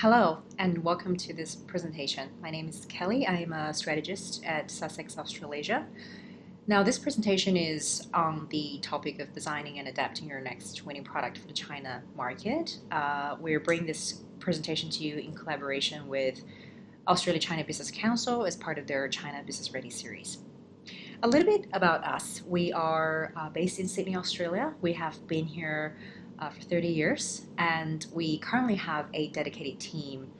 Hello and welcome to this presentation. My name is Kelly. I am a strategist at Sussex, Australasia. Now, this presentation is on the topic of designing and adapting your next winning product for the China market. We're bringing this presentation to you in collaboration with Australia-China Business Council as part of their China Business Ready series. A little bit about us. We are based in Sydney, Australia. We have been here for 30 years, and we currently have a dedicated team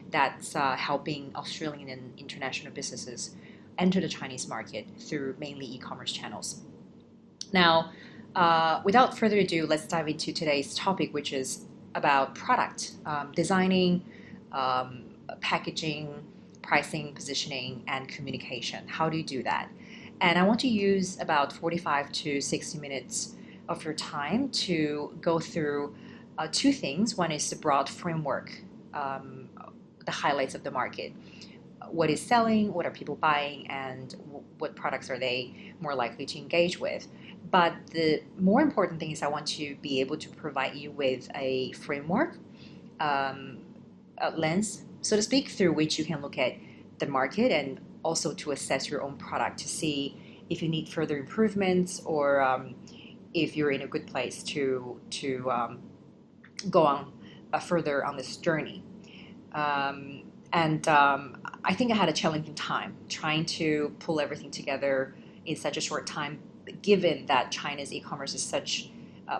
that's helping Australian and international businesses enter the Chinese market through mainly e-commerce channels. Now, without further ado, let's dive into today's topic, which is about product designing, packaging, pricing, positioning, and communication. How do you do that? And I want to use about 45 to 60 minutes of your time to go through two things. One is the broad framework, the highlights of the market. What is selling, what are people buying, and what products are they more likely to engage with. But the more important thing is I want to be able to provide you with a framework, a lens, so to speak, through which you can look at the market and also to assess your own product to see if you need further improvements or if you're in a good place to go on further on this journey. I think I had a challenging time trying to pull everything together in such a short time, given that China's e-commerce is such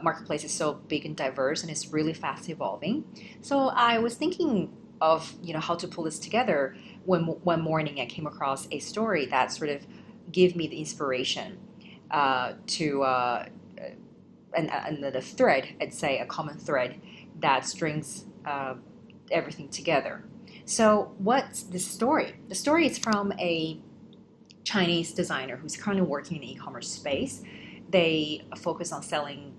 marketplace is so big and diverse and it's really fast evolving. So I was thinking of how to pull this together when one morning I came across a story that sort of gave me the inspiration and the thread, I'd say a common thread that strings everything together. So what's the story? The story is from a Chinese designer who's currently working in the e-commerce space. They focus on selling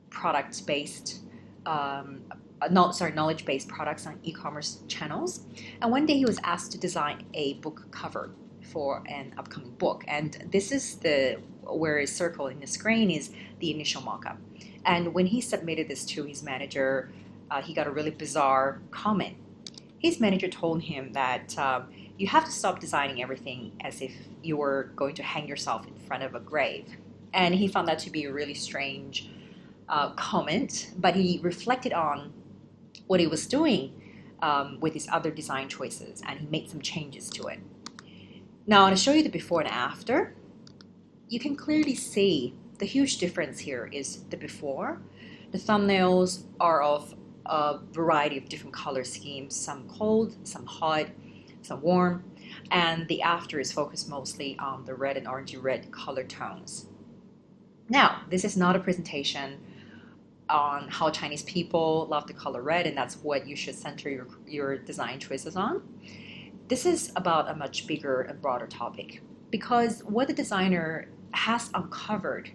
product-based, knowledge-based products on e-commerce channels. And one day he was asked to design a book cover for an upcoming book. And this is where it's circled in the screen is the initial mock-up. And when he submitted this to his manager, he got a really bizarre comment. His manager told him that you have to stop designing everything as if you were going to hang yourself in front of a grave. And he found that to be a really strange comment, but he reflected on what he was doing with his other design choices, and he made some changes to it. Now, I want to show you the before and after. You can clearly see the huge difference here is the before. The thumbnails are of a variety of different color schemes, some cold, some hot, some warm, and the after is focused mostly on the red and orangey red color tones. Now, this is not a presentation on how Chinese people love the color red and that's what you should center your design choices on. This is about a much bigger and broader topic because what the designer has uncovered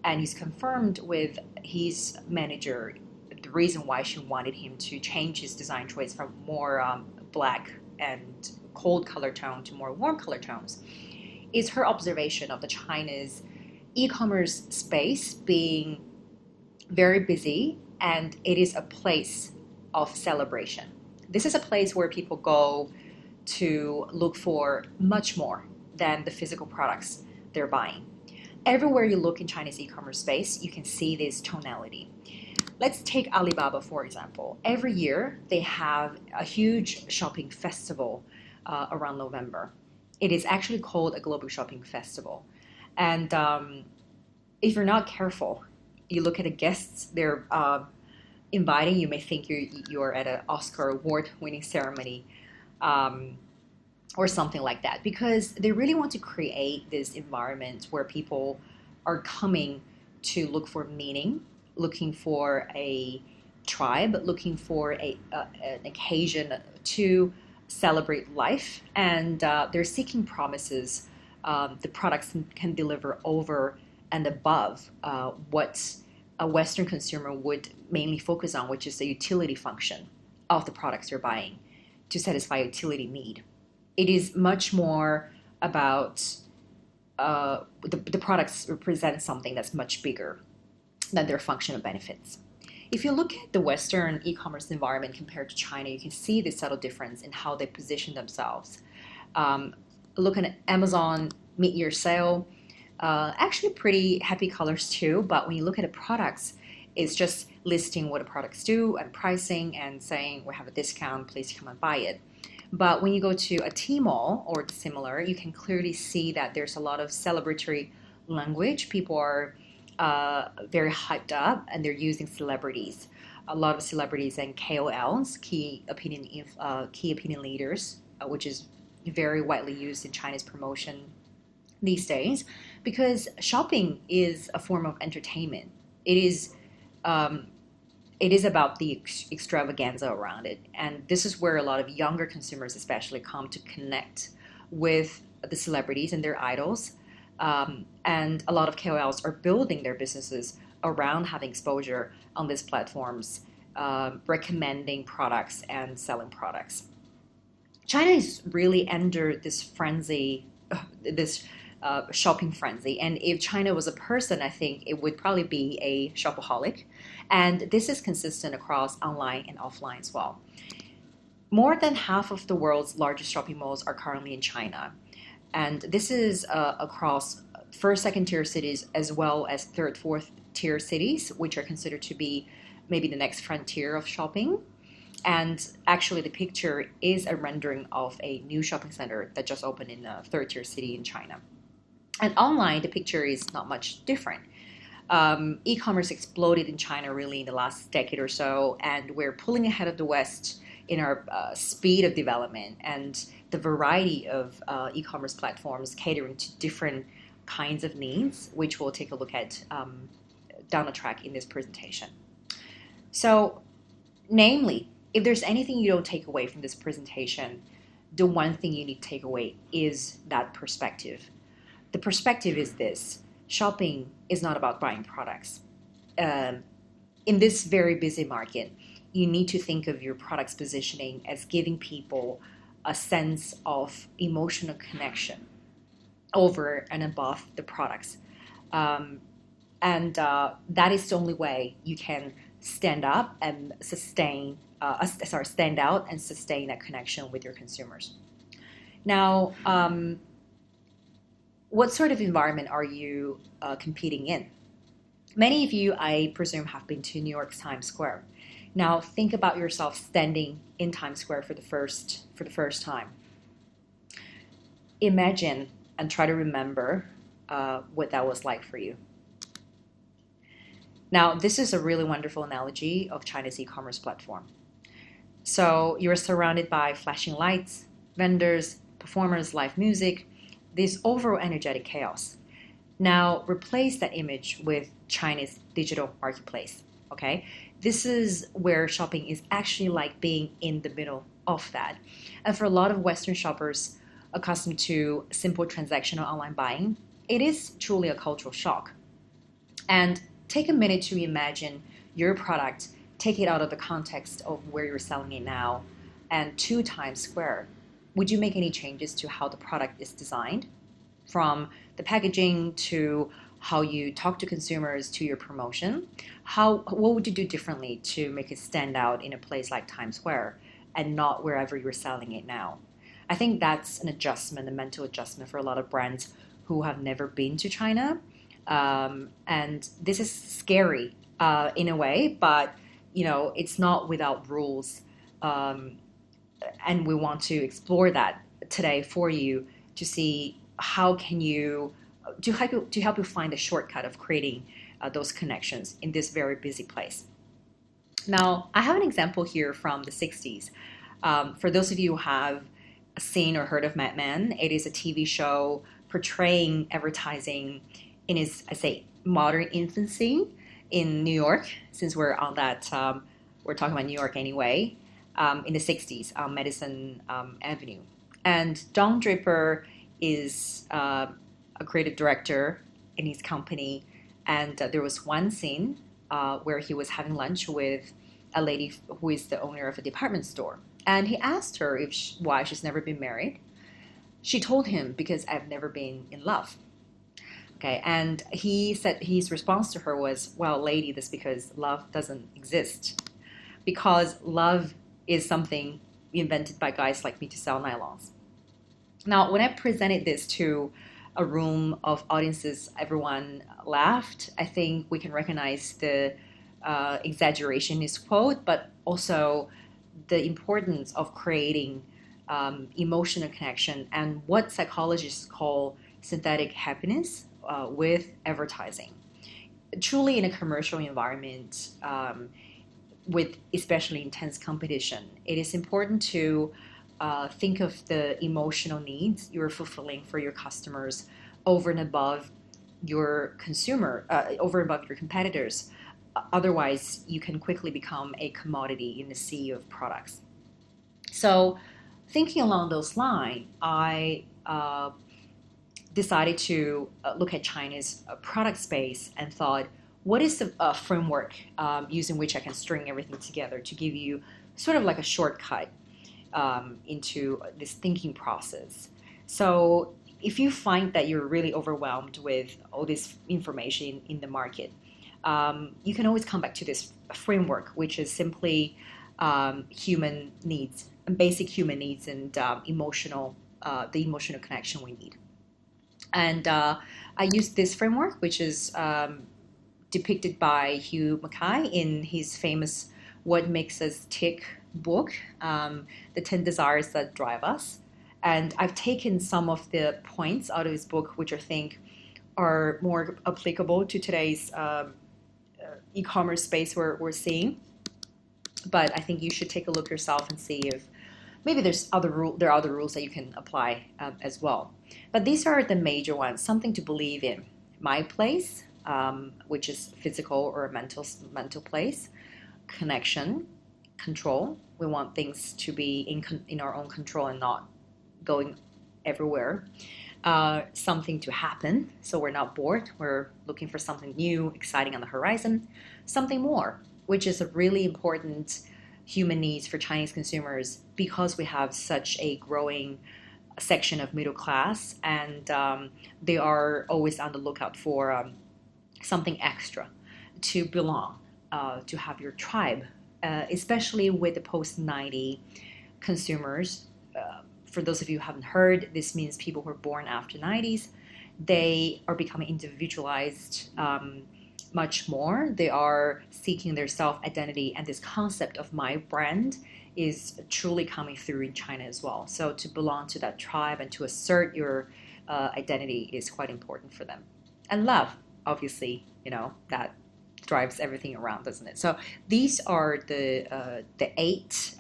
and he's confirmed with his manager the reason why she wanted him to change his design choice from more black and cold color tone to more warm color tones is her observation of the China's e-commerce space being very busy, and it is a place of celebration. This is a place where people go to look for much more than the physical products they're buying. Everywhere you look in Chinese e-commerce space, you can see this tonality. Let's take Alibaba, for example. Every year, they have a huge shopping festival around November. It is actually called a global shopping festival. And if you're not careful, you look at the guests they're inviting, you may think you're at an Oscar award-winning ceremony or something like that, because they really want to create this environment where people are coming to look for meaning, looking for a tribe, looking for an occasion to celebrate life, and they're seeking promises the products can deliver over and above what a Western consumer would mainly focus on, which is the utility function of the products they're buying to satisfy a utility need. It is much more about the products represent something that's much bigger than their functional benefits. If you look at the Western e-commerce environment compared to China, you can see the subtle difference in how they position themselves. Um, Looking at Amazon mid-year sale, actually pretty happy colors too, but when you look at the products, it's just listing what the products do and pricing and saying we have a discount, please come and buy it. But when you go to a Tmall or similar, you can clearly see that there's a lot of celebratory language. People are very hyped up and they're using celebrities. A lot of celebrities and KOLs, key opinion leaders, which is very widely used in China's promotion these days, because shopping is a form of entertainment. Um, it is about the extravaganza around it, and this is where a lot of younger consumers, especially, come to connect with the celebrities and their idols. And a lot of KOLs are building their businesses around having exposure on these platforms, recommending products and selling products. China is really under this frenzy, this shopping frenzy. And if China was a person, I think it would probably be a shopaholic. And this is consistent across online and offline as well. More than half of the world's largest shopping malls are currently in China. And this is across first, second tier cities as well as third, fourth tier cities, which are considered to be maybe the next frontier of shopping. And actually, the picture is a rendering of a new shopping center that just opened in a third tier city in China. And online, the picture is not much different. E-commerce exploded in China really in the last decade or so, and we're pulling ahead of the West in our speed of development and the variety of e-commerce platforms catering to different kinds of needs, which we'll take a look at down the track in this presentation. So, namely, if there's anything you don't take away from this presentation, the one thing you need to take away is that perspective. The perspective is this: shopping is not about buying products. In this very busy market, you need to think of your product's positioning as giving people a sense of emotional connection over and above the products. And that is the only way you can stand out and sustain that connection with your consumers. Now, what sort of environment are you competing in? Many of you, I presume, have been to New York's Times Square. Now, think about yourself standing in Times Square for the first time. Imagine and try to remember what that was like for you. Now, this is a really wonderful analogy of China's e-commerce platform. So you're surrounded by flashing lights, vendors, performers, live music, this overall energetic chaos. Now, replace that image with China's digital marketplace, okay? This is where shopping is actually like being in the middle of that. And for a lot of Western shoppers accustomed to simple transactional online buying, it is truly a cultural shock. And take a minute to imagine your product, take it out of the context of where you're selling it now, and to Times Square. Would you make any changes to how the product is designed? From the packaging to how you talk to consumers to your promotion? What would you do differently to make it stand out in a place like Times Square and not wherever you're selling it now? I think that's an adjustment, a mental adjustment for a lot of brands who have never been to China. And this is scary in a way, but it's not without rules. And we want to explore that today for you to see how can you to help you find a shortcut of creating those connections in this very busy place. Now, I have an example here from the 60s. For those of you who have seen or heard of Mad Men, it is a TV show portraying advertising in its, I say, modern infancy in New York, since we're on that, we're talking about New York anyway, in the 60s on Madison Avenue. And Don Draper is a creative director in his company, and there was one scene where he was having lunch with a lady who is the owner of a department store. And he asked her why she's never been married. She told him, because I've never been in love. Okay, and he said his response to her was, "Well, lady, this because love doesn't exist. Because love is something invented by guys like me to sell nylons." Now, when I presented this to a room of audiences, everyone laughed. I think we can recognize the exaggeration in his quote, but also the importance of creating emotional connection and what psychologists call synthetic happiness with advertising. Truly, in a commercial environment, with especially intense competition, it is important to think of the emotional needs you're fulfilling for your customers over and above over and above your competitors. Otherwise, you can quickly become a commodity in a sea of products. So, thinking along those lines, I decided to look at China's product space and thought, what is the framework using which I can string everything together to give you sort of like a shortcut into this thinking process? So, if you find that you're really overwhelmed with all this information in the market, you can always come back to this framework, which is simply human needs, basic human needs, and the emotional connection we need. And I used this framework, which is depicted by Hugh Mackay in his famous "What Makes Us Tick" book, "The 10 Desires That Drive Us." And I've taken some of the points out of his book, which I think are more applicable to today's e-commerce space we're seeing. But I think you should take a look yourself and see if maybe there are other rules that you can apply as well. But these are the major ones. Something to believe in. My place, which is physical or a mental place. Connection, control. We want things to be in our own control and not going everywhere. Something to happen, so we're not bored. We're looking for something new, exciting on the horizon. Something more, which is a really important human needs for Chinese consumers because we have such a growing section of middle class, and they are always on the lookout for something extra to belong, to have your tribe, especially with the post-90 consumers. For those of you who haven't heard, this means people who are born after 90s. They are becoming individualized much more. They are seeking their self-identity, and this concept of my brand is truly coming through in China as well. So to belong to that tribe and to assert your identity is quite important for them. And love, obviously, that drives everything around, doesn't it? So these are the eight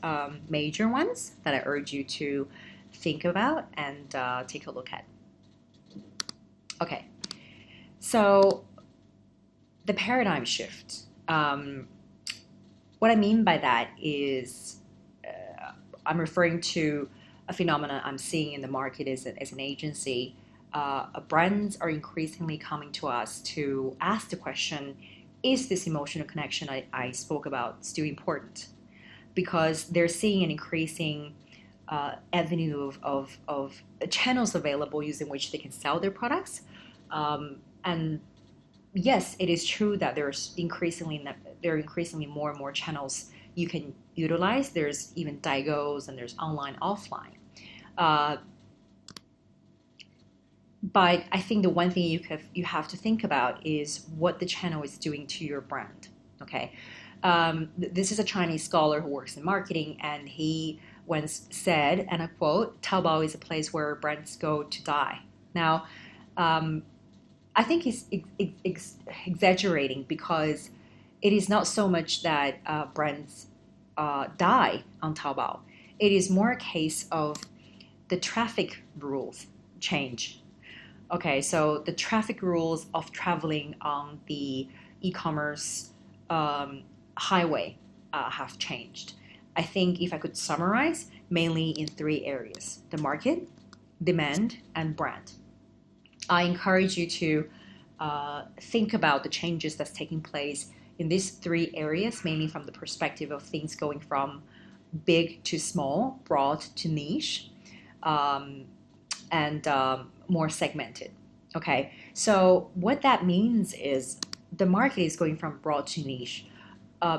major ones that I urge you to think about and take a look at. Okay, so the paradigm shift. What I mean by that is I'm referring to a phenomenon I'm seeing in the market as an agency. Brands are increasingly coming to us to ask the question, is this emotional connection I spoke about still important? Because they're seeing an increasing avenue of channels available using which they can sell their products. And yes, it is true that there are increasingly more and more channels you can utilize. There's even daigous and there's online, offline. But I think the one thing you have to think about is what the channel is doing to your brand. Okay, this is a Chinese scholar who works in marketing, and he once said, and I quote, "Taobao is a place where brands go to die." Now, I think he's exaggerating because it is not so much that brands die on Taobao. It is more a case of the traffic rules change. Okay, so the traffic rules of traveling on the e-commerce highway have changed. I think if I could summarize, mainly in three areas: the market, demand, and brand. I encourage you to think about the changes that's taking place in these three areas, mainly from the perspective of things going from big to small, broad to niche, and more segmented. Okay, So what that means is the market is going from broad to niche.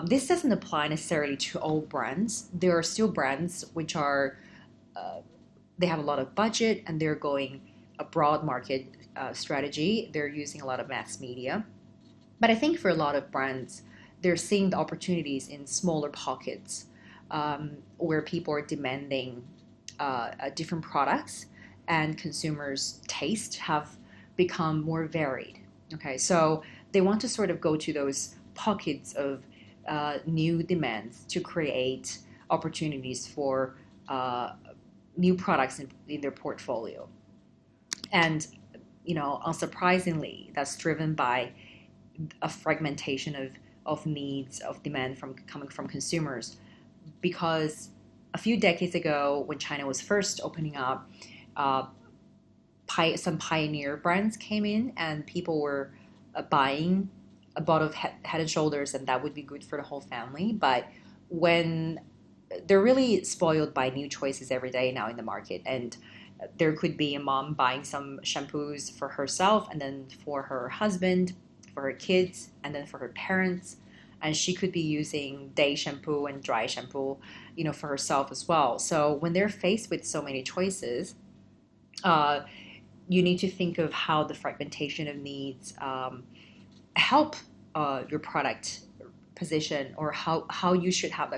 This doesn't apply necessarily to all brands. There are still brands which are uh, they have a lot of budget and they're going a broad market strategy. They're using a lot of mass media. But I think for a lot of brands, they're seeing the opportunities in smaller pockets where people are demanding different products and consumers' taste have become more varied. Okay, so they want to sort of go to those pockets of new demands to create opportunities for uh, new products in their portfolio. And unsurprisingly, that's driven by a fragmentation of needs, of demand from coming from consumers. Because a few decades ago, when China was first opening up, uh, some pioneer brands came in, and people were buying a bottle of Head and Shoulders, and that would be good for the whole family. But when they're really spoiled by new choices every day now in the market, and there could be a mom buying some shampoos for herself, and then for her husband, for her kids, and then for her parents, and she could be using day shampoo and dry shampoo, for herself as well. So when they're faced with so many choices, uh, you need to think of how the fragmentation of needs help your product position, or how you should have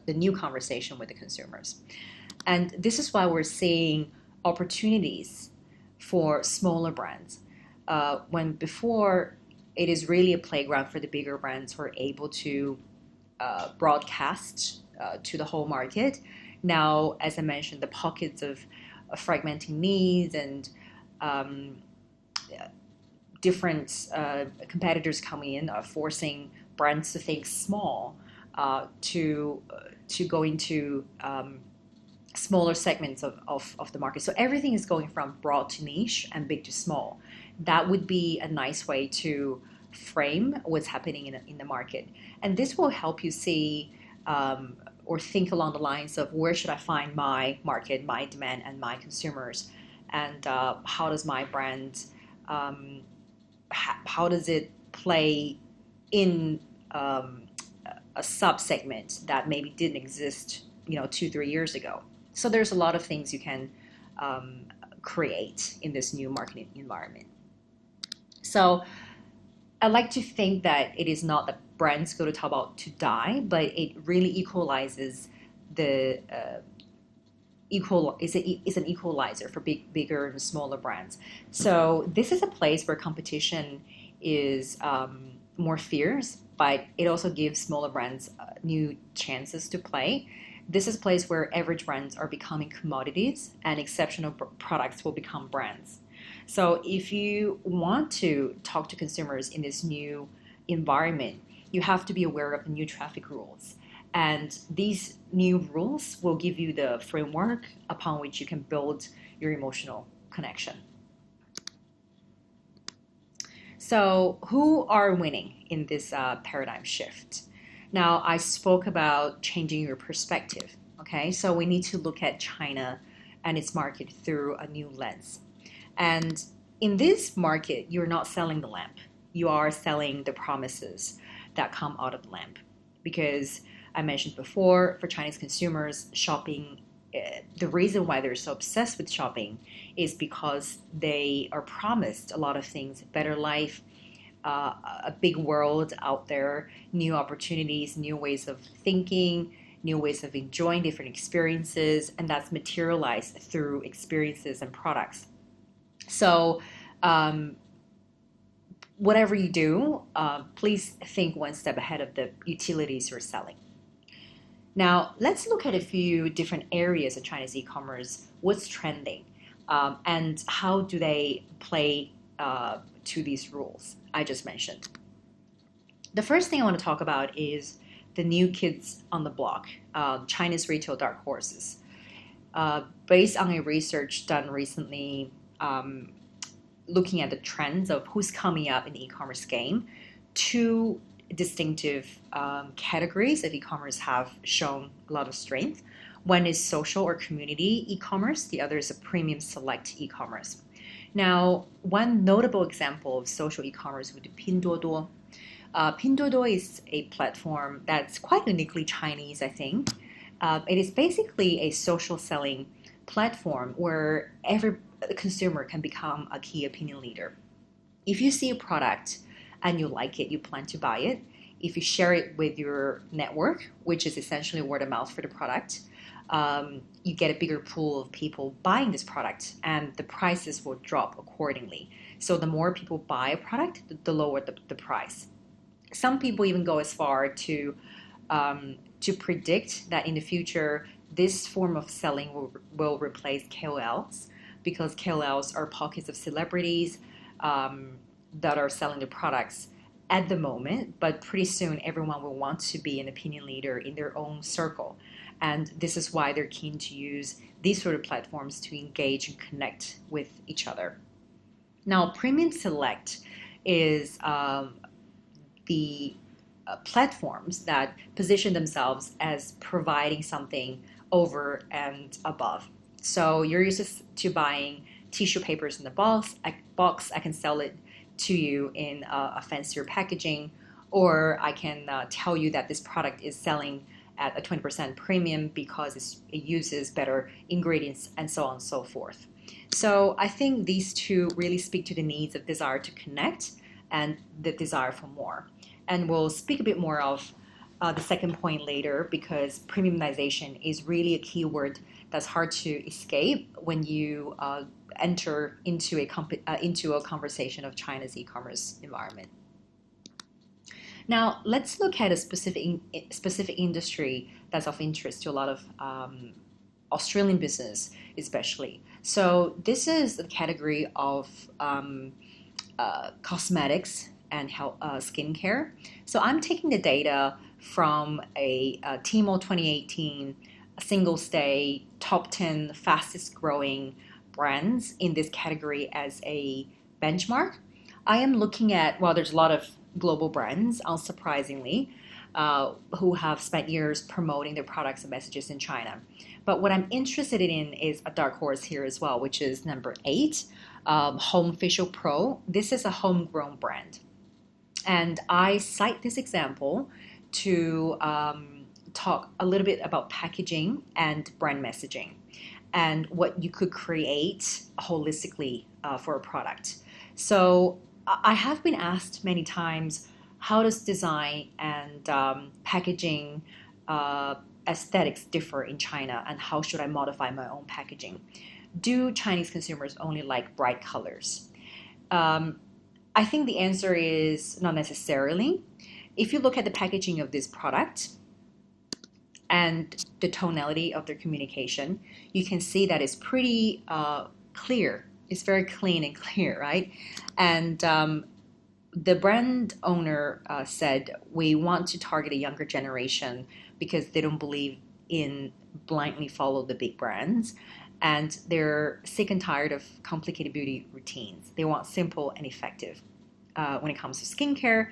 the new conversation with the consumers. And this is why we're seeing opportunities for smaller brands. When before it is really a playground for the bigger brands who are able to broadcast to the whole market. Now, as I mentioned, the pockets of fragmenting needs and um, different competitors coming in are forcing brands to think small, to go into smaller segments of the market. So everything is going from broad to niche and big to small. That would be a nice way to frame what's happening in the market. And this will help you see or think along the lines of, where should I find my market, my demand, and my consumers? And how does my brand, how does it play in a sub-segment that maybe didn't exist 2-3 years ago? So there's a lot of things you can create in this new marketing environment. So I like to think that it is not that brands go to Taobao to die, but it really equalizes the is an equalizer for bigger and smaller brands. So this is a place where competition is more fierce, but it also gives smaller brands new chances to play. This is a place where average brands are becoming commodities, and exceptional products will become brands. So if you want to talk to consumers in this new environment, you have to be aware of the new traffic rules. And these new rules will give you the framework upon which you can build your emotional connection. So, who are winning in this paradigm shift? Now, I spoke about changing your perspective. Okay, so we need to look at China and its market through a new lens. And in this market, you're not selling the lamp, you are selling the promises that come out of the lamp. Because I mentioned before, for Chinese consumers, shopping, the reason why they're so obsessed with shopping is because they are promised a lot of things: better life, a big world out there, new opportunities, new ways of thinking, new ways of enjoying different experiences, and that's materialized through experiences and products. So, um, whatever you do, please think one step ahead of the utilities you're selling. Now, let's look at a few different areas of China's e-commerce. What's trending, and how do they play to these rules I just mentioned? The first thing I want to talk about is the new kids on the block, China's retail dark horses. Based on a research done recently, looking at the trends of who's coming up in the e-commerce game, two distinctive categories of e-commerce have shown a lot of strength. One is social or community e-commerce. The other is a premium select e-commerce. Now, one notable example of social e-commerce would be Pinduoduo. Pinduoduo is a platform that's quite uniquely Chinese, I think. It is basically a social selling platform where every consumer can become a key opinion leader. If you see a product and you like it, you plan to buy it. If you share it with your network, which is essentially word of mouth for the product, you get a bigger pool of people buying this product, and the prices will drop accordingly. So the more people buy a product, the lower the price. Some people even go as far to predict that in the future, this form of selling will replace KOLs, because KOLs are pockets of celebrities that are selling the products at the moment, but pretty soon everyone will want to be an opinion leader in their own circle. And this is why they're keen to use these sort of platforms to engage and connect with each other. Now, Premium Select is the platforms that position themselves as providing something over and above. So you're used to buying tissue papers in the box. I can sell it to you in a fancier packaging, or I can tell you that this product is selling at a 20% premium because it uses better ingredients and so on and so forth. So I think these two really speak to the needs of desire to connect and the desire for more. And we'll speak a bit more of the second point later, because premiumization is really a keyword that's hard to escape when you enter into a conversation of China's e-commerce environment. Now, let's look at a specific industry that's of interest to a lot of Australian business, especially. So this is the category of cosmetics and health, skincare. So I'm taking the data from a Tmall 2018 Singles Day top 10 fastest growing brands in this category as a benchmark. I am looking at, well, there's a lot of global brands, unsurprisingly, who have spent years promoting their products and messages in China. But what I'm interested in is a dark horse here as well, which is number 8, Home Facial Pro. This is a homegrown brand. And I cite this example to talk a little bit about packaging and brand messaging and what you could create holistically for a product. So I have been asked many times, how does design and packaging aesthetics differ in China, and how should I modify my own packaging? Do Chinese consumers only like bright colors? I think the answer is not necessarily. If you look at the packaging of this product and the tonality of their communication, you can see that it's pretty clear. It's very clean and clear, right? And the brand owner said, we want to target a younger generation because they don't believe in blindly follow the big brands. And they're sick and tired of complicated beauty routines. They want simple and effective when it comes to skincare,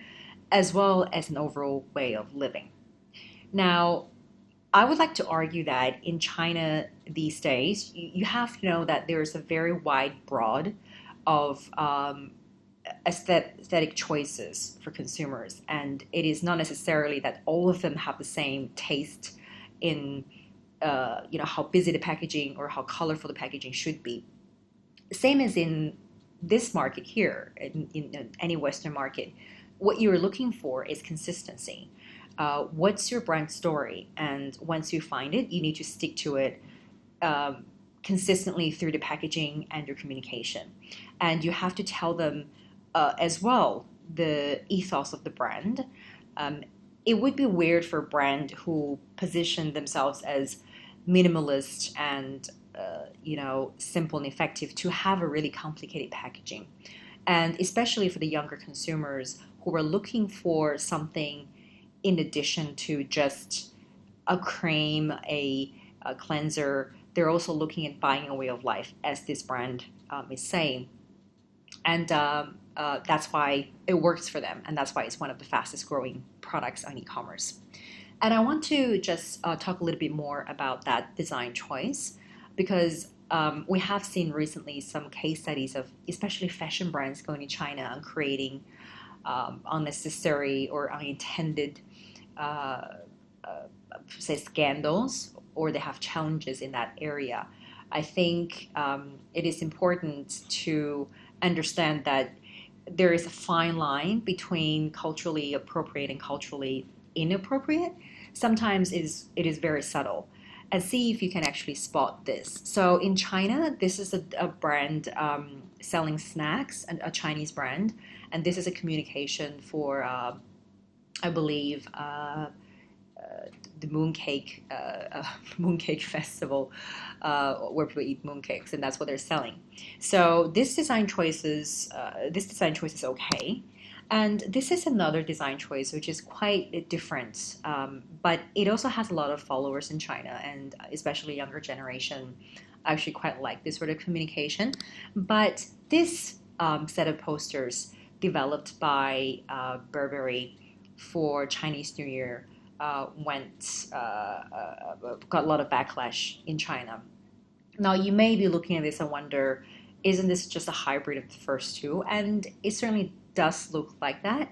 as well as an overall way of living. Now, I would like to argue that in China these days, you have to know that there's a very wide broad of aesthetic choices for consumers, and it is not necessarily that all of them have the same taste in how busy the packaging or how colorful the packaging should be. Same as in this market here, in any Western market, what you're looking for is consistency. What's your brand story? And once you find it, you need to stick to it consistently through the packaging and your communication. And you have to tell them as well the ethos of the brand. It would be weird for a brand who position themselves as minimalist and simple and effective to have a really complicated packaging. And especially for the younger consumers who are looking for something in addition to just a cream, a cleanser, they're also looking at buying a way of life, as this brand is saying. And that's why it works for them, and that's why it's one of the fastest growing products on e-commerce. And I want to just talk a little bit more about that design choice, because we have seen recently some case studies of especially fashion brands going to China and creating unnecessary or unintended, uh, uh, say, scandals, or they have challenges in that area. I think it is important to understand that there is a fine line between culturally appropriate and culturally inappropriate. Sometimes it is very subtle. And see if you can actually spot this. So in China, this is a brand selling snacks, a Chinese brand, and this is a communication for, I believe, the mooncake mooncake festival, where people eat mooncakes, and that's what they're selling. So this design choice is okay, and this is another design choice which is quite different, but it also has a lot of followers in China, and especially younger generation actually quite like this sort of communication. But this set of posters developed by Burberry for Chinese New Year got a lot of backlash in China. Now, you may be looking at this and wonder, isn't this just a hybrid of the first two? And it certainly does look like that.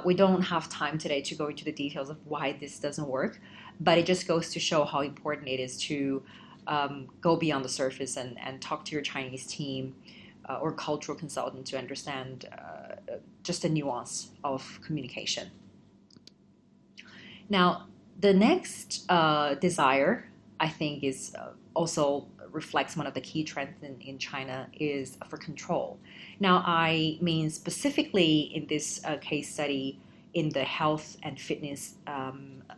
We don't have time today to go into the details of why this doesn't work, but it just goes to show how important it is to go beyond the surface and talk to your Chinese team or cultural consultant to understand just the nuance of communication. Now, the next desire, I think, is also reflects one of the key trends in China is for control. Now, I mean specifically in this case study in the health and fitness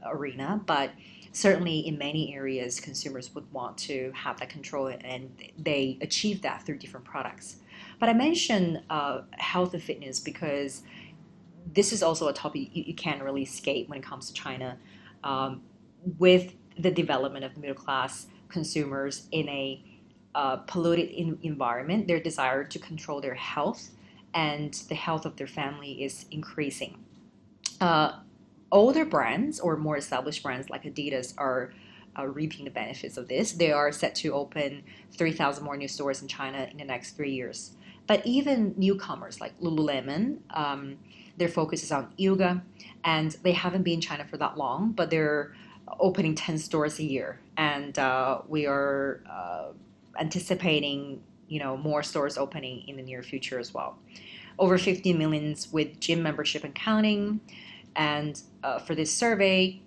arena, but certainly in many areas, consumers would want to have that control, and they achieve that through different products. But I mention health and fitness because this is also a topic you can't really escape when it comes to China. With the development of the middle class consumers in a polluted environment, their desire to control their health and the health of their family is increasing. Uh, Older brands or more established brands like Adidas are reaping the benefits of this. They are set to open 3,000 more new stores in China in the next 3 years. But even newcomers like Lululemon, their focus is on yoga, and they haven't been in China for that long, but they're opening 10 stores a year, and we are anticipating, more stores opening in the near future as well. Over 50 millions with gym membership and counting, and for this survey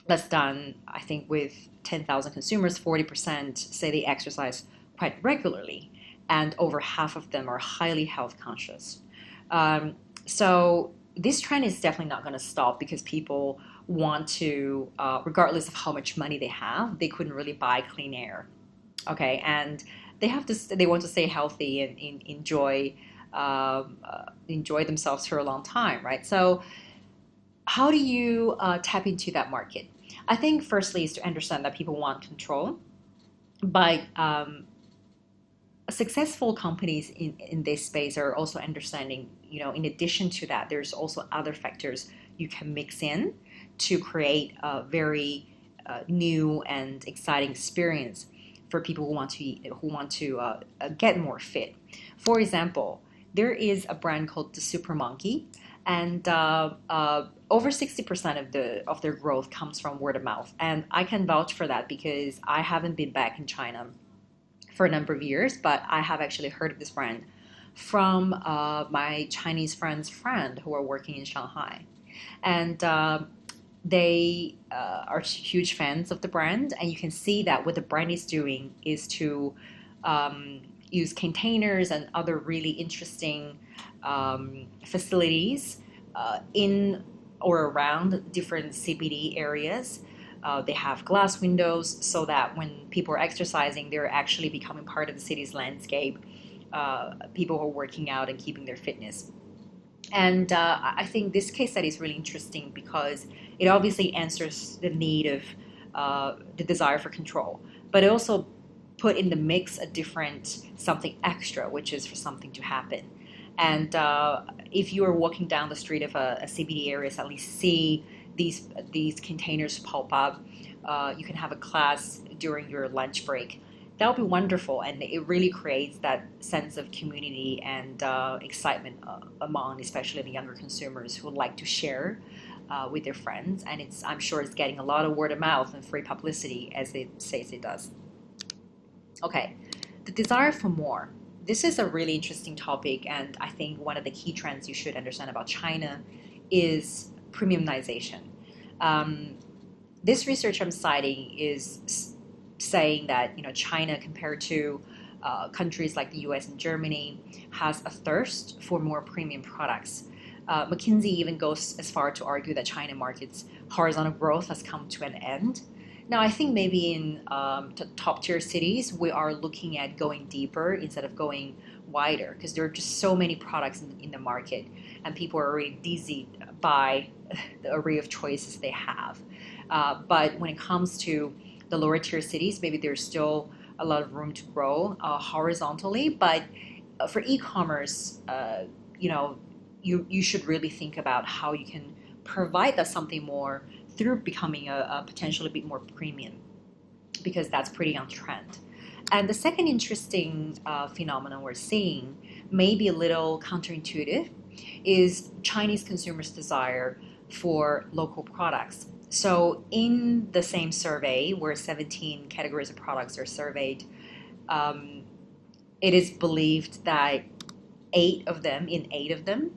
that's done, I think, with 10,000 consumers, 40% say they exercise quite regularly, and over half of them are highly health conscious. So this trend is definitely not going to stop because people want to, regardless of how much money they have, they couldn't really buy clean air. Okay, and they want to stay healthy and enjoy themselves for a long time, right? So how do you tap into that market? I think firstly is to understand that people want control, but successful companies in this space are also understanding, in addition to that, there's also other factors you can mix in to create a very new and exciting experience for people who want to get more fit. For example, there is a brand called the Super Monkey, and over 60% of their growth comes from word of mouth, and I can vouch for that because I haven't been back in China for a number of years, but I have actually heard of this brand from my Chinese friend's friend who are working in Shanghai. And they are huge fans of the brand. And you can see that what the brand is doing is to use containers and other really interesting facilities in or around different CBD areas. They have glass windows so that when people are exercising, they're actually becoming part of the city's landscape. People who are working out and keeping their fitness. And I think this case study is really interesting because it obviously answers the need of the desire for control, but it also put in the mix a different something extra, which is for something to happen. And if you are walking down the street of a CBD area, at least see these containers pop up. You can have a class during your lunch break. that would be wonderful, and it really creates that sense of community and excitement among especially the younger consumers who like to share with their friends, and I'm sure it's getting a lot of word of mouth and free publicity as it says it does. Okay, the desire for more. This is a really interesting topic, and I think one of the key trends you should understand about China is premiumization. Um, this research I'm citing is saying that China, compared to countries like the U.S. and Germany, has a thirst for more premium products. McKinsey even goes as far to argue that China market's horizontal growth has come to an end. Now, I think maybe in top tier cities, we are looking at going deeper instead of going wider, because there are just so many products in the market, and people are already dizzied by the array of choices they have. But when it comes to the lower tier cities, maybe there's still a lot of room to grow horizontally. But for e-commerce, you should really think about how you can provide that something more through becoming a potentially a bit more premium, because that's pretty on trend. And the second interesting phenomenon we're seeing, maybe a little counterintuitive, is Chinese consumers' desire for local products. So in the same survey, where 17 categories of products are surveyed, um, it is believed that in eight of them,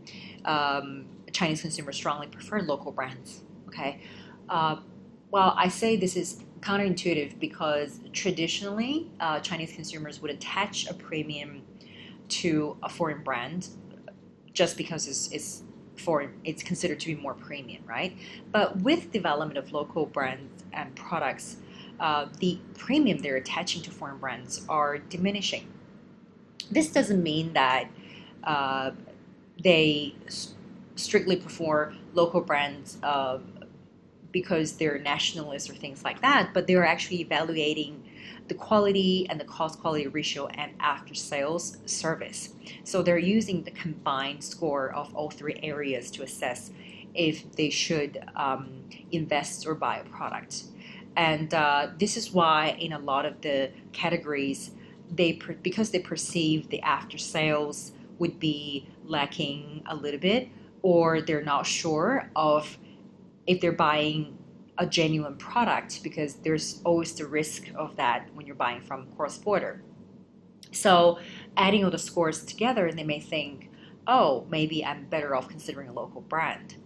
Chinese consumers strongly prefer local brands. Okay, uh, well, I say this is counterintuitive because traditionally, Chinese consumers would attach a premium to a foreign brand just because it's foreign, it's considered to be more premium, right? But with development of local brands and products, the premium they're attaching to foreign brands are diminishing. This doesn't mean that uh, they strictly prefer local brands because they're nationalists or things like that, but they're actually evaluating the quality and the cost quality ratio and after sales service. So they're using the combined score of all three areas to assess if they should invest or buy a product. And this is why in a lot of the categories, because they perceive the after sales would be lacking a little bit, or they're not sure of if they're buying a genuine product, because there's always the risk of that when you're buying from cross border. So adding all the scores together, they may think, oh, maybe I'm better off considering a local brand.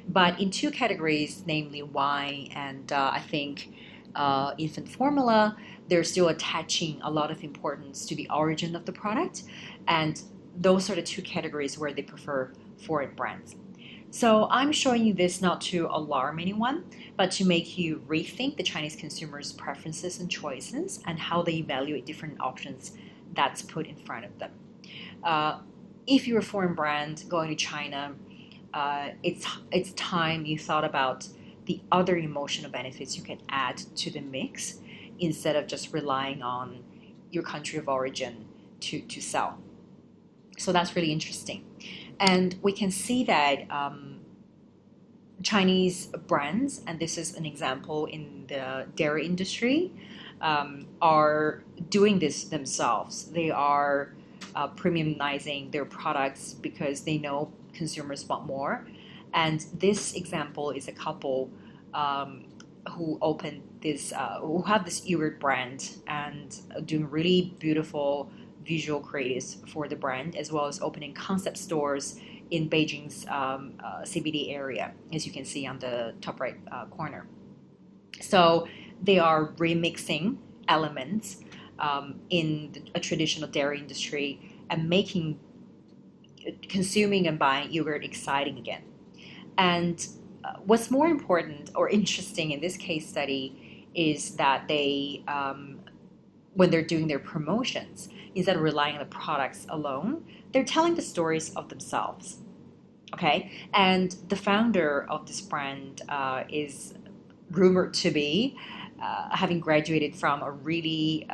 But in two categories, namely wine and I think infant formula, they're still attaching a lot of importance to the origin of the product. And those are the two categories where they prefer foreign brands. So I'm showing you this not to alarm anyone, but to make you rethink the Chinese consumers' preferences and choices and how they evaluate different options that's put in front of them. Uh, if you're a foreign brand going to China, it's time you thought about the other emotional benefits you can add to the mix instead of just relying on your country of origin to sell. So that's really interesting. And we can see that Chinese brands, and this is an example in the dairy industry, are doing this themselves. They are premiumizing their products because they know consumers want more. And this example is a couple who opened this, who have this yogurt brand and doing really beautiful visual creatives for the brand, as well as opening concept stores in Beijing's CBD area, as you can see on the top right corner. So they are remixing elements in a traditional dairy industry and making consuming and buying yogurt exciting again. And what's more important or interesting in this case study is that they, when they're doing their promotions, instead of relying on the products alone, they're telling the stories of themselves. Okay, and the founder of this brand is rumored to be having graduated from a really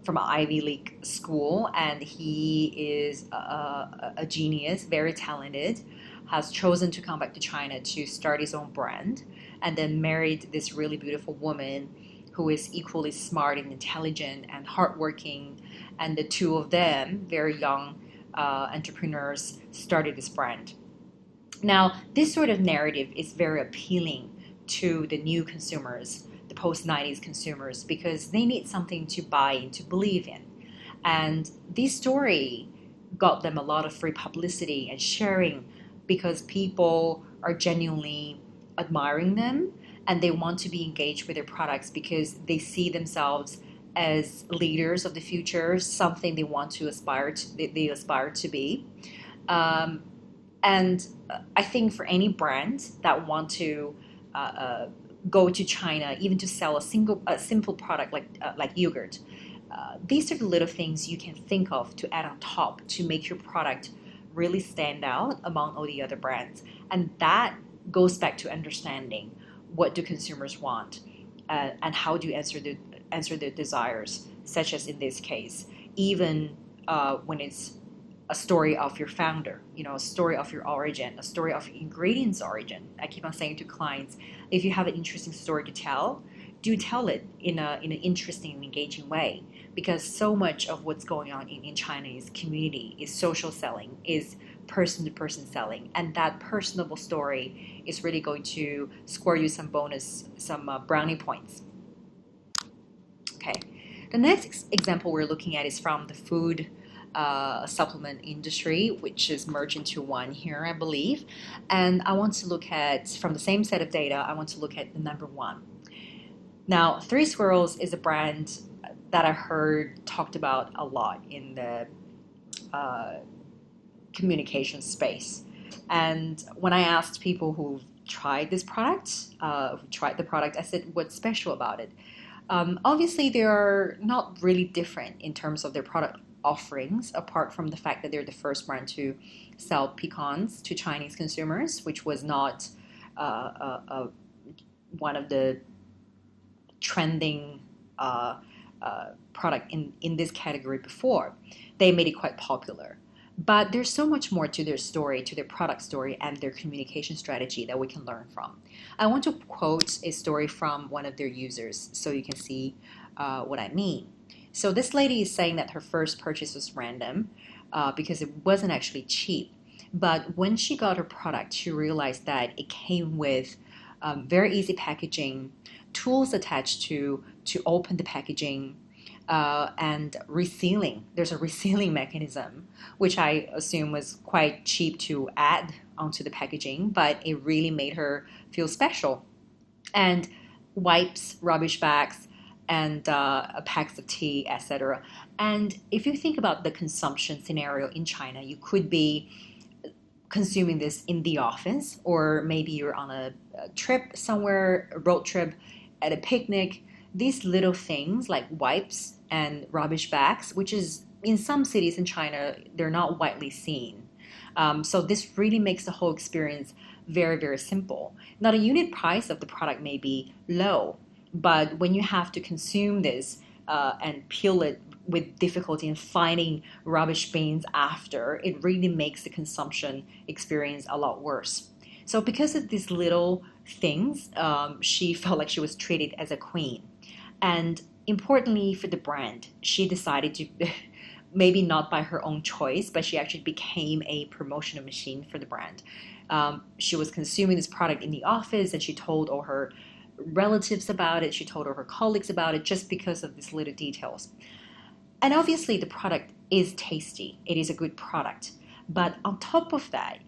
from an Ivy League school, and he is a genius, very talented, has chosen to come back to China to start his own brand, and then married this really beautiful woman who is equally smart and intelligent and hardworking. And the two of them, very young entrepreneurs, started this brand. Now, this sort of narrative is very appealing to the new consumers, the post 90s consumers, because they need something to buy in, to believe in. And this story got them a lot of free publicity and sharing because people are genuinely admiring them and they want to be engaged with their products because they see themselves as leaders of the future, something they want to aspire to, they aspire to be. Um, and I think for any brand that want to uh, uh, go to China, even to sell a simple product like yogurt, these are the little things you can think of to add on top to make your product really stand out among all the other brands. And that goes back to understanding what do consumers want and how do you answer their desires, such as in this case, even when it's a story of your founder, a story of your origin, a story of your ingredients origin. I keep on saying to clients, if you have an interesting story to tell, do tell it in an interesting and engaging way, because so much of what's going on in China is community, is social selling, is person to person selling, and that personable story is really going to score you some bonus, some brownie points. Okay, the next example we're looking at is from the food supplement industry, which is merged into one here, I believe. And I want to look at, from the same set of data, I want to look at the number one. Now, Three Squirrels is a brand that I heard talked about a lot in the uh, communication space. And when I asked people who've tried this product, who tried the product, I said, what's special about it? Obviously, they are not really different in terms of their product offerings, apart from the fact that they're the first brand to sell pecans to Chinese consumers, which was not one of the trending product in this category before. They made it quite popular. But there's so much more to their story, to their product story, and their communication strategy that we can learn from. I want to quote a story from one of their users so you can see what I mean. So this lady is saying that her first purchase was random because it wasn't actually cheap. But when she got her product, she realized that it came with very easy packaging, tools attached to open the packaging, and resealing. There's a resealing mechanism, which I assume was quite cheap to add onto the packaging, but it really made her feel special. And wipes, rubbish bags, and packs of tea, etc. And if you think about the consumption scenario in China, you could be consuming this in the office, or maybe you're on a trip somewhere, a road trip, at a picnic. These little things like wipes and rubbish bags, which is in some cities in China, they're not widely seen. So this really makes the whole experience very, very simple. Now, the unit price of the product may be low, but when you have to consume this and peel it with difficulty and finding rubbish bins after, it really makes the consumption experience a lot worse. So because of these little things, she felt like she was treated as a queen. And importantly for the brand, she decided to, maybe not by her own choice, but she actually became a promotional machine for the brand. She was consuming this product in the office and she told all her relatives about it. She told all her colleagues about it just because of these little details. And obviously the product is tasty. It is a good product. But on top of that,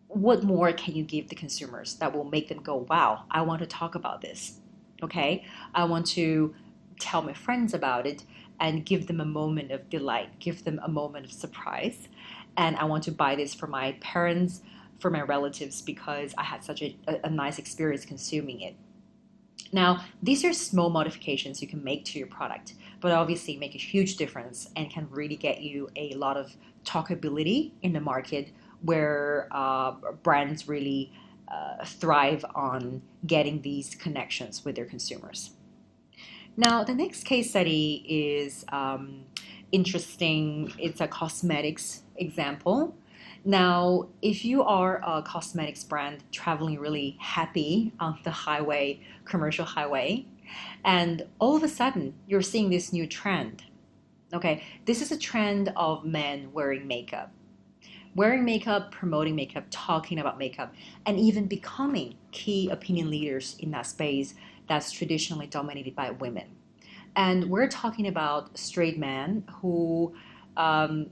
what more can you give the consumers that will make them go, wow, I want to talk about this? Okay, I want to tell my friends about it and give them a moment of delight, give them a moment of surprise. And I want to buy this for my parents, for my relatives, because I had such a nice experience consuming it. Now, these are small modifications you can make to your product, but obviously make a huge difference and can really get you a lot of talkability in the market where brands really thrive on getting these connections with their consumers. Now, the next case study is interesting. It's a cosmetics example. Now, if you are a cosmetics brand traveling really happy on the highway, commercial highway, And all of a sudden, you're seeing this new trend. Okay, this is a trend of men wearing makeup, promoting makeup, talking about makeup, and even becoming key opinion leaders in that space that's traditionally dominated by women. And we're talking about straight men who um,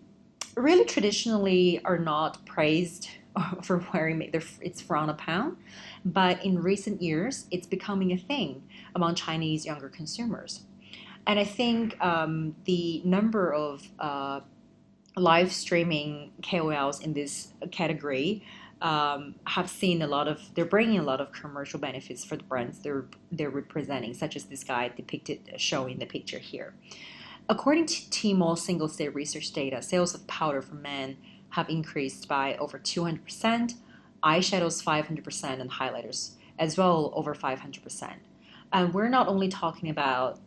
really traditionally are not praised for wearing makeup. It's frowned upon. But in recent years, it's becoming a thing among Chinese younger consumers. And I think the number of live streaming KOLs in this category have seen a lot of, they're bringing a lot of commercial benefits for the brands they're representing, such as this guy depicted showing the picture here. According to Tmall single state research data, sales of powder for men have increased by over 200%, eyeshadows 500%, and highlighters as well over 500%. And we're not only talking about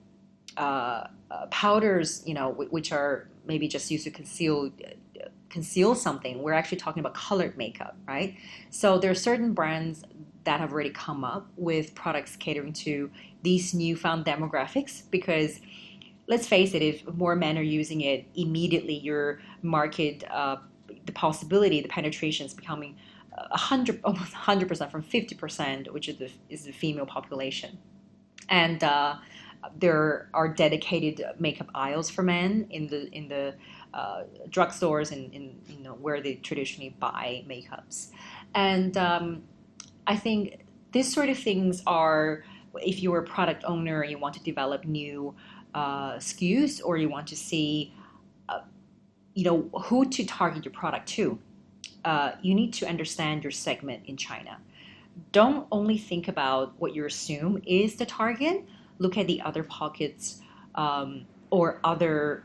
powders, which are maybe just used to conceal something. We're actually talking about colored makeup, right? So there are certain brands that have already come up with products catering to these newfound demographics because let's face it, if more men are using it, immediately your market, the penetration is becoming 100, almost 100% from 50%, which is the female population. And there are dedicated makeup aisles for men in the drugstores and in where they traditionally buy makeups. And I think these sort of things are, if you're a product owner and you want to develop new SKUs or you want to see, who to target your product to, you need to understand your segment in China. Don't only think about what you assume is the target. Look at the other pockets or other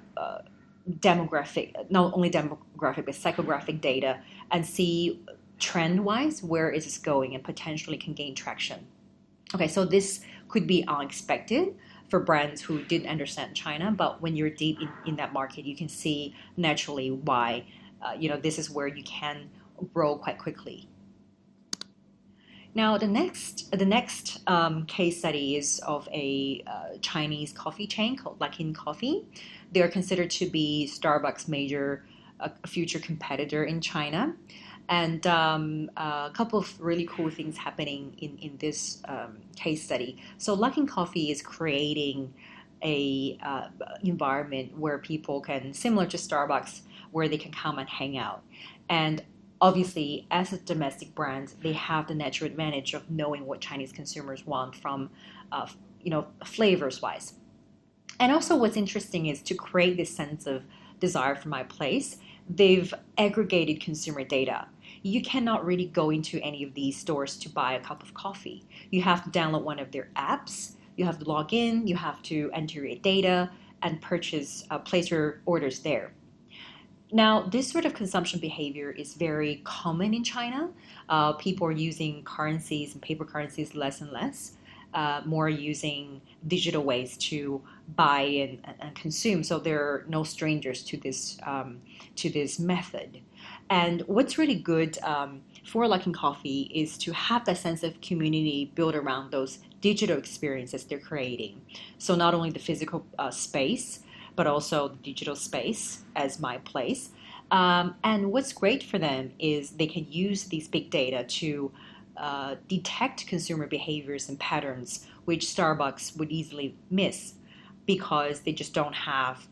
demographic, not only demographic, but psychographic data and see trend-wise where is this going and potentially can gain traction. Okay, so this could be unexpected for brands who didn't understand China, but when you're deep in that market, you can see naturally why, this is where you can grow quite quickly. Now, the next case study is of a Chinese coffee chain called Luckin Coffee. They are considered to be Starbucks' major future competitor in China. And a couple of really cool things happening in this case study. So Luckin Coffee is creating a environment where people can, similar to Starbucks, where they can come and hang out. And obviously, as a domestic brand, they have the natural advantage of knowing what Chinese consumers want from, flavors wise. And also, what's interesting is to create this sense of desire for my place. They've aggregated consumer data. You cannot really go into any of these stores to buy a cup of coffee. You have to download one of their apps. You have to log in. You have to enter your data and place your orders there. Now, this sort of consumption behavior is very common in China. People are using currencies and paper currencies less and less, more using digital ways to buy and consume. So they're no strangers to this method. And what's really good for Luckin Coffee is to have that sense of community built around those digital experiences they're creating. So not only the physical space, but also the digital space as my place. And what's great for them is they can use these big data to detect consumer behaviors and patterns, which Starbucks would easily miss because they just don't have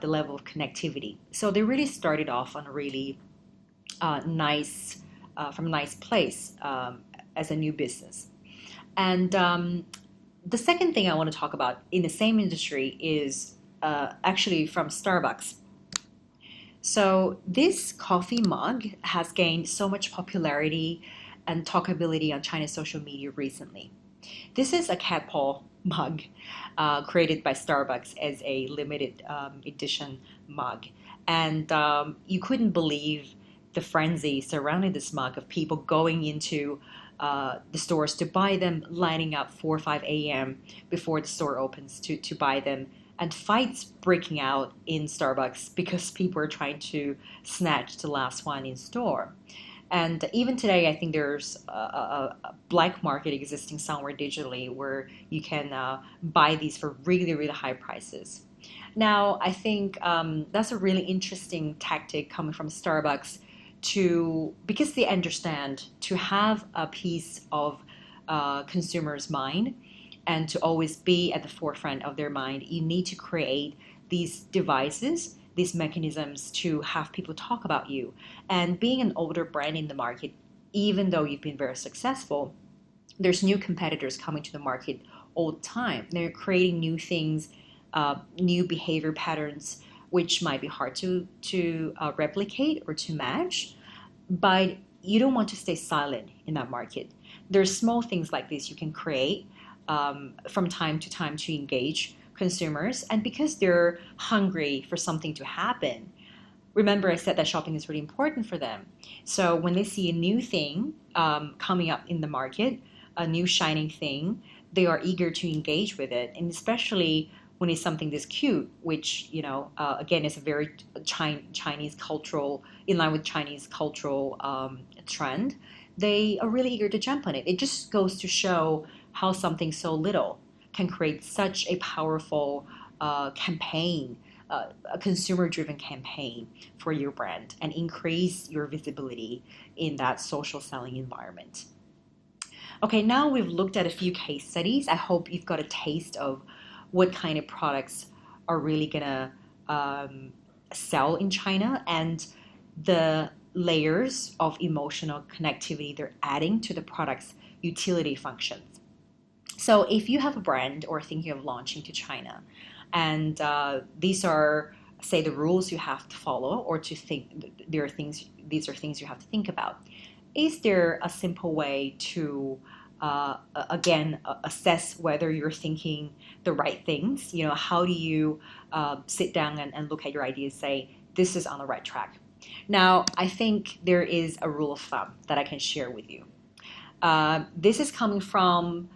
the level of connectivity. So they really started off on a really from a nice place as a new business. And the second thing I want to talk about in the same industry is actually from Starbucks. So this coffee mug has gained so much popularity and talkability on China's social media recently. This is a cat paw mug created by Starbucks as a limited edition mug. And you couldn't believe the frenzy surrounding this mug of people going into the stores to buy them, lining up 4 or 5 a.m. before the store opens to buy them, and fights breaking out in Starbucks because people are trying to snatch the last one in store. And even today, I think there's a black market existing somewhere digitally where you can buy these for really, really high prices. Now, I think that's a really interesting tactic coming from Starbucks to, because they understand to have a piece of consumers' mind and to always be at the forefront of their mind, you need to create these devices, these mechanisms to have people talk about you. And being an older brand in the market, even though you've been very successful, there's new competitors coming to the market all the time. They're creating new things, new behavior patterns, which might be hard to replicate or to match. But you don't want to stay silent in that market. There's small things like this you can create from time to time to engage consumers, and because they're hungry for something to happen. Remember, I said that shopping is really important for them. So when they see a new thing coming up in the market, a new shining thing, they are eager to engage with it, and especially when it's something this cute, which again is a very Chinese cultural, in line with Chinese cultural trend. They are really eager to jump on it. It just goes to show how something so little can create such a powerful campaign, a consumer driven campaign for your brand and increase your visibility in that social selling environment. Okay, now we've looked at a few case studies. I hope you've got a taste of what kind of products are really gonna sell in China and the layers of emotional connectivity they're adding to the product's utility functions. So if you have a brand or thinking of launching to China, and these are, say, the rules you have to follow, or to think there are things, these are things you have to think about. Is there a simple way to again assess whether you're thinking the right things? How do you sit down and look at your ideas, say this is on the right track? Now, I think there is a rule of thumb that I can share with you. This is coming from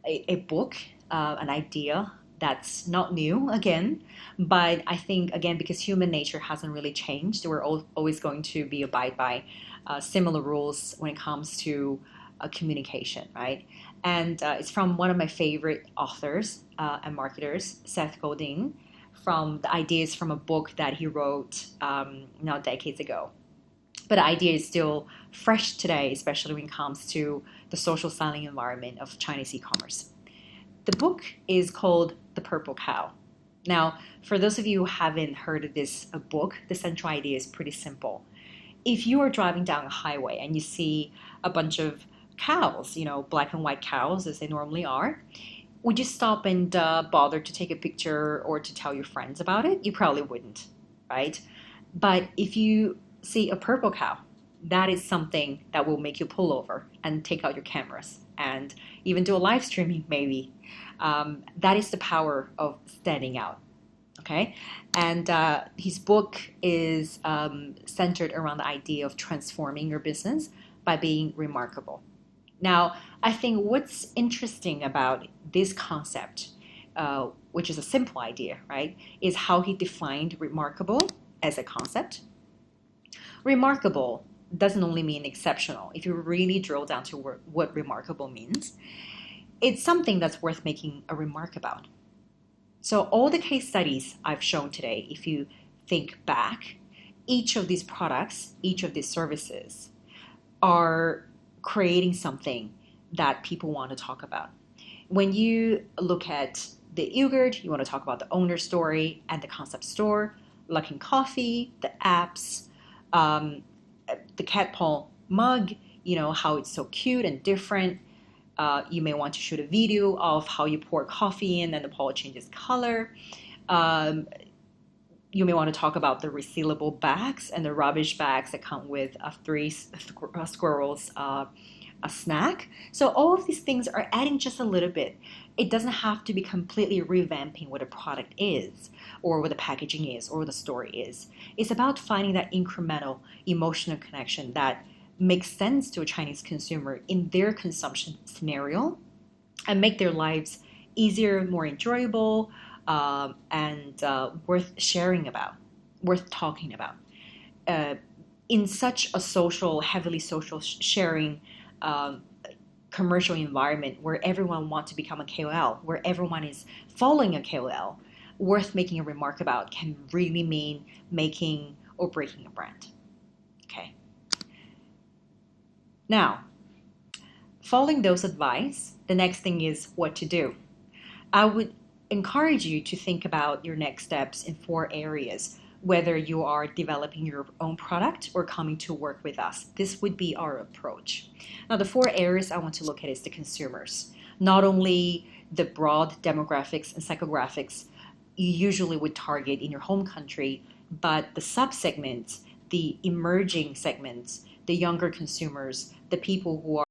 a book, an idea that's not new again, but I think again because human nature hasn't really changed, we're always going to be abide by similar rules when it comes to communication, right? And it's from one of my favorite authors and marketers, Seth Godin, from the ideas from a book that he wrote now decades ago. But the idea is still fresh today, especially when it comes to the social selling environment of Chinese e-commerce. The book is called The Purple Cow. Now, for those of you who haven't heard of this book, the central idea is pretty simple. If you are driving down a highway and you see a bunch of cows, black and white cows as they normally are, would you stop and bother to take a picture or to tell your friends about it? You probably wouldn't, right? But if you see a purple cow, that is something that will make you pull over and take out your cameras and even do a live streaming maybe. That is the power of standing out. Okay, and his book is centered around the idea of transforming your business by being remarkable. Now, I think what's interesting about this concept, which is a simple idea, right, is how he defined remarkable as a concept. Remarkable doesn't only mean exceptional. If you really drill down to what remarkable means, it's something that's worth making a remark about. So all the case studies I've shown today, if you think back, each of these products, each of these services are creating something that people want to talk about. When you look at the yogurt, you want to talk about the owner story and the concept store, Luckin Coffee, the apps, the cat paw mug, how it's so cute and different. You may want to shoot a video of how you pour coffee in and the paw changes color. You may want to talk about the resealable bags and the rubbish bags that come with three squirrels a snack. So all of these things are adding just a little bit. It doesn't have to be completely revamping what a product is or what the packaging is or what the story is. It's about finding that incremental emotional connection that makes sense to a Chinese consumer in their consumption scenario and make their lives easier, more enjoyable, and worth sharing about, worth talking about. in such a heavily social sharing um, commercial environment where everyone wants to become a KOL, where everyone is following a KOL, worth making a remark about can really mean making or breaking a brand. Okay. Now, following those advice, the next thing is what to do. I would encourage you to think about your next steps in 4 areas, whether you are developing your own product or coming to work with us. This would be our approach. Now, the 4 areas I want to look at is the consumers, not only the broad demographics and psychographics you usually would target in your home country, but the subsegments, the emerging segments, the younger consumers, the people who are